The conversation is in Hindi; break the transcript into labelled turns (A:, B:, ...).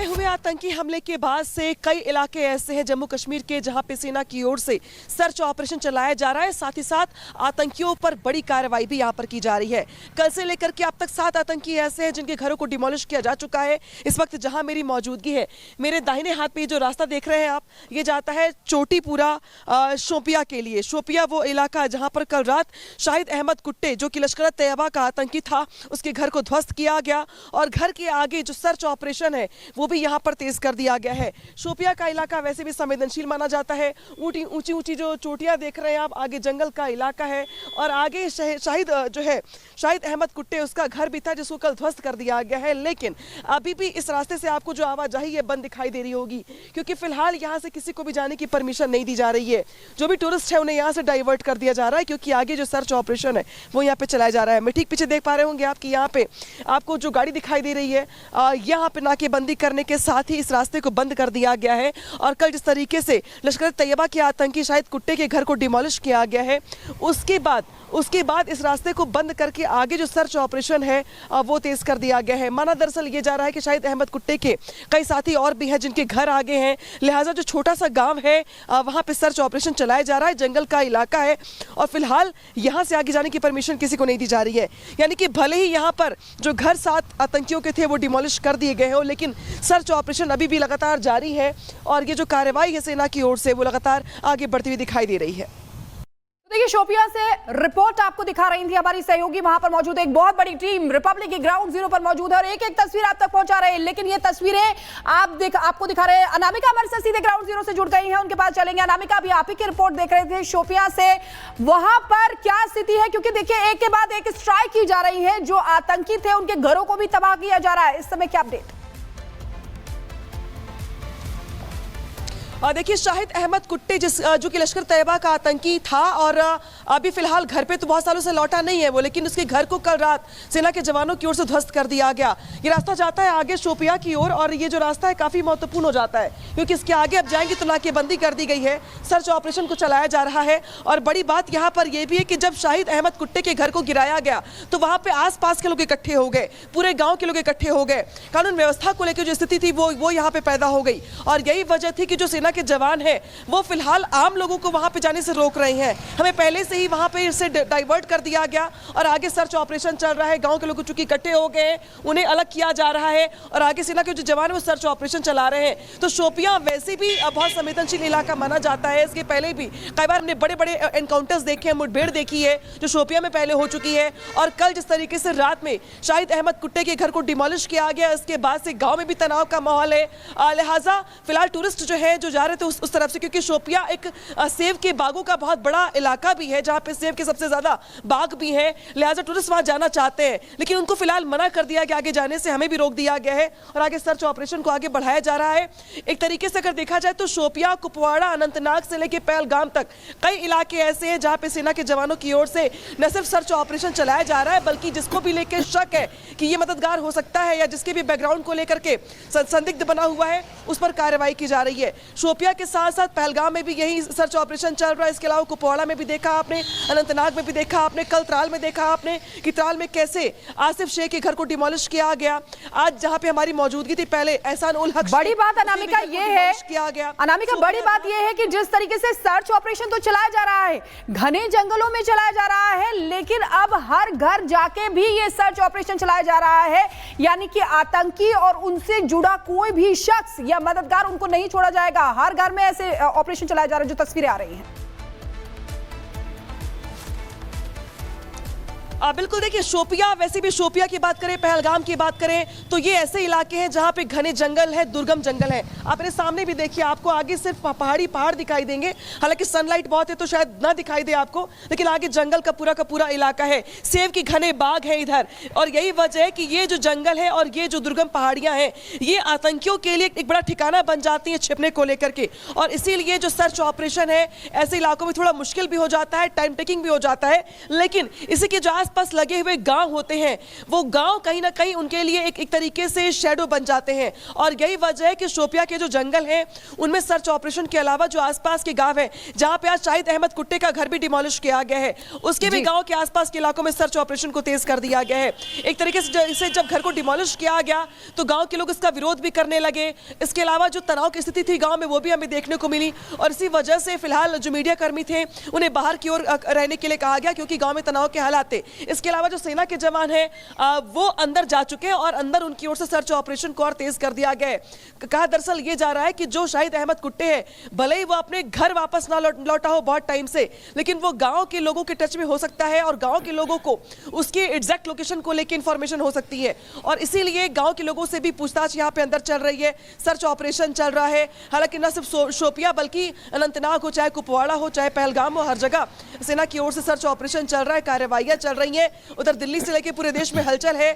A: में हुए आतंकी हमले के बाद से कई इलाके ऐसे हैं जम्मू कश्मीर के जहां पे सेना की ओर से सर्च ऑपरेशन चलाया जा रहा है। साथ ही साथ आतंकियों पर बड़ी कार्रवाई भी यहां पर की जा रही है। कल से लेकर के अब तक 7 आतंकी ऐसे हैं जिनके घरों को डिमोलिश किया जा चुका है। इस वक्त जहां मेरी मौजूदगी है, मेरे दाहिने हाथ पे जो रास्ता देख रहे हैं आप, ये जाता है चोटीपुरा शोपिया के लिए। शोपिया वो इलाका जहां पर कल रात शाहिद अहमद कुट्टे जो कि लश्कर तैयबा का आतंकी था, उसके घर को ध्वस्त किया गया और घर के आगे जो सर्च ऑपरेशन है वो भी यहां पर तेज कर दिया गया है। शोपिया का इलाका वैसे भी संवेदनशील माना जाता है। ऊंची ऊंची जो चोटियां देख रहे हैं आप, आगे जंगल का इलाका है और आगे शाहिद अहमद कुट्टे उसका घर भी था जिसको कल ध्वस्त कर दिया गया है। लेकिन अभी भी इस रास्ते से आपको जो आवाजाही है बंद दिखाई दे रही होगी, क्योंकि फिलहाल यहां से किसी को भी जाने की परमिशन नहीं दी जा रही है। जो भी टूरिस्ट है उन्हें यहां से डाइवर्ट कर दिया जा रहा है, क्योंकि आगे जो सर्च ऑपरेशन है वो यहाँ पे चलाया जा रहा है। मैं ठीक पीछे देख पा रहे होंगे आपकी यहाँ पे आपको जो गाड़ी दिखाई दे रही है, यहाँ पे नाकेबंदी करने के साथ ही इस रास्ते को बंद कर दिया गया है। और कल जिस तरीके से लश्कर तैयबा के आतंकी शाहिद कुट्टे के घर को डिमोलिश किया गया है, उसके बाद इस रास्ते को बंद करके आगे जो सर्च ऑपरेशन है वो तेज कर दिया गया है। माना दरअसल ये जा रहा है कि शाहिद अहमद कुट्टे के कई साथी और भी हैं जिनके घर आगे हैं, लिहाजा जो छोटा सा गांव है वहां पे सर्च ऑपरेशन चलाया जा रहा है। जंगल का इलाका है और फिलहाल यहां से आगे जाने की परमिशन किसी को नहीं दी जा रही है। यानी कि भले ही यहां पर जो घर 7 आतंकियों के थे वो डिमोलिश कर दिए गए हो, लेकिन सर्च ऑपरेशन अभी भी लगातार जारी है और ये जो कार्रवाई है सेना की ओर से वो लगातार आगे बढ़ती हुई दिखाई दे रही है।
B: देखिए, शोपिया से रिपोर्ट आपको दिखा रही थी हमारी सहयोगी, वहां पर मौजूद एक बहुत बड़ी टीम रिपब्लिक की ग्राउंड जीरो पर मौजूद है और एक एक तस्वीर आप तक पहुंचा रहे हैं। लेकिन ये तस्वीरें आपको दिखा रहे हैं। अनामिका हमारे साथ सीधे ग्राउंड जीरो से जुड़ गई हैं, उनके पास चलेंगे। अनामिका, अभी आप ही की रिपोर्ट देख रहे थे शोपिया से, वहां पर क्या स्थिति है? क्योंकि देखिए एक के बाद एक स्ट्राइक की जा रही है, जो आतंकी थे उनके घरों को भी तबाह किया जा रहा है। इस समय क्या अपडेट?
A: देखिए, शाहिद अहमद कुट्टे जो कि लश्कर तैयबा का आतंकी था और अभी फिलहाल घर पे तो बहुत सालों से लौटा नहीं है वो, लेकिन उसके घर को कल रात सेना के जवानों की ओर से ध्वस्त कर दिया गया। ये रास्ता जाता है आगे शोपिया की ओर और ये जो रास्ता है काफी महत्वपूर्ण हो जाता है, क्योंकि इसके आगे अब जाएंगे तो नाकेबंदी कर दी गई है, सर्च ऑपरेशन को चलाया जा रहा है। और बड़ी बात यहाँ पर यह भी है कि जब शाहिद अहमद कुट्टे के घर को गिराया गया तो वहां पे आसपास के लोग इकट्ठे हो गए, पूरे गाँव के लोग इकट्ठे हो गए। कानून व्यवस्था को लेकर जो स्थिति थी वो यहाँ पे पैदा हो गई और यही वजह थी कि जो सेना के जवान हैं वो फिलहाल आम लोगों को वहां पे जाने से रोक रहे हैं। हमें पहले से ही वहां पे इसे डाइवर्ट कर दिया गया और आगे सर्च ऑपरेशन चल रहा है। गांव के लोग चूंकि इकट्ठे हो गए, उन्हें अलग किया जा रहा है और आगे सेना के जो जवान है वो सर्च ऑपरेशन चला रहे हैं। तो शोपिया वैसे भी बहुत संवेदनशील इलाका माना जाता है। इसके पहले भी कई बार हमने बड़े बड़े एनकाउंटर्स देखे हैं, मुठभेड़ देखी है जो शोपिया में पहले हो चुकी है। और कल जिस तरीके से रात में शाहिद अहमद कुट्टे के घर को डिमोलिश किया गया, इसके बाद से गाँव में भी तनाव का माहौल है। लिहाजा फिलहाल टूरिस्ट जो है जो जा रहे थे उस तरफ से, क्योंकि शोपिया एक सेब के बागों का बहुत बड़ा इलाका भी है जहां पे सेब के सबसे ज्यादा बाग भी हैं, लिहाजा टूरिस्ट वहां जाना चाहते हैं, लेकिन उनको फिलहाल मना कर दिया गया आगे जाने से। हमें भी रोक दिया गया है और आगे सर्च ऑपरेशन को आगे बढ़ाया जा रहा है। एक तरीके से अगर देखा जाए तो शोपिया, कुपवाड़ा, अनंतनाग से लेकर पहलगाम तक कई इलाके ऐसे हैं जहां पे सेना के जवानों की ओर से न सिर्फ सर्च ऑपरेशन चलाया जा रहा है, बल्कि जिसको भी लेकर शक है कि ये मददगार हो सकता है या जिसके भी बैकग्राउंड को लेकर के संदिग्ध बना हुआ है उस पर कार्रवाई की जा रही है। शोपिया के साथ साथ पहलगाम में भी यही सर्च ऑपरेशन चल रहा है। इसके अलावा कुपवाड़ा में भी देखा आपने, अनंतनाग में भी देखा आपने, कल त्राल में देखा आपने कि त्राल में कैसे आसिफ शेख के घर को डिमोलिश किया गया। आज जहां पे हमारी मौजूदगी थी पहले एहसान उल हक,
B: बड़ी बात अनामिका ये है किया गया। अनामिका, बड़ी बात ये है कि जिस तरीके से सर्च ऑपरेशन तो चलाया जा रहा है, घने जंगलों में चलाया जा रहा है, लेकिन अब हर घर जाके भी ये सर्च ऑपरेशन चलाया जा रहा है। यानी कि आतंकी और उनसे जुड़ा कोई भी शख्स या मददगार उनको नहीं छोड़ा जाएगा। हर घर में ऐसे ऑपरेशन चलाया जा रहा है जो तस्वीरें आ रही हैं।
A: बिल्कुल, देखिए शोपिया, वैसे भी शोपिया की बात करें, पहलगाम की बात करें तो ये ऐसे इलाके हैं जहां पे घने जंगल है, दुर्गम जंगल है। आप मेरे सामने भी देखिए, आपको आगे सिर्फ पहाड़ दिखाई देंगे, हालांकि सनलाइट बहुत है तो शायद ना दिखाई दे आपको, लेकिन आगे जंगल का पूरा इलाका है। सेब के घने बाग है इधर और यही वजह है कि ये जो जंगल है और ये जो दुर्गम पहाड़ियां हैं ये आतंकियों के लिए एक बड़ा ठिकाना बन जाती है छिपने को लेकर के। और इसीलिए जो सर्च ऑपरेशन है ऐसे इलाकों में थोड़ा मुश्किल भी हो जाता है, टाइम टेकिंग भी हो जाता है। लेकिन इसी के जो आसपास लगे हुए गांव होते हैं, वो गांव कहीं ना कहीं उनके लिए एक तरीके से शैडो बन जाते हैं। और यही वजह है कि शोपिया के जो जंगल हैं उनमें सर्च ऑपरेशन के अलावा जो आसपास के गांव हैं, जहां पे आज शाहिद अहमद कुट्टे का घर भी डिमोलिश किया गया है, उसके भी गांव के आसपास के इलाकों में सर्च ऑपरेशन को तेज कर दिया गया है। एक तरीके से जब घर को डिमोलिश किया गया तो गांव के लोग इसका विरोध भी करने लगे। इसके अलावा जो तनाव की स्थिति थी गांव में वो भी हमें देखने को मिली, और इसी वजह से फिलहाल जो मीडिया कर्मी थे उन्हें बाहर की ओर रहने के लिए कहा गया, क्योंकि गांव में तनाव के हालात थे। इसके अलावा जो सेना के जवान हैं वो अंदर जा चुके हैं और अंदर उनकी ओर से सर्च ऑपरेशन को और तेज कर दिया गया है। कहा दरअसल ये जा रहा है कि जो शाहिद अहमद कुट्टे हैं, भले ही वो अपने घर वापस ना लौटा हो बहुत टाइम से, लेकिन वो गांव के लोगों के टच में हो सकता है और गांव के लोगों को उसकी एग्जैक्ट लोकेशन को लेकर इंफॉर्मेशन हो सकती है। और इसीलिए गांव के लोगों से भी पूछताछ यहां पे अंदर चल रही है, सर्च ऑपरेशन चल रहा है। हालांकि न सिर्फ शोपिया बल्कि अनंतनाग हो, चाहे कुपवाड़ा हो, चाहे पहलगाम हो, हर जगह सेना की ओर से सर्च ऑपरेशन चल रहा है, कार्रवाइयां चल रही हैं। उधर दिल्ली से लेकर पूरे देश में हलचल है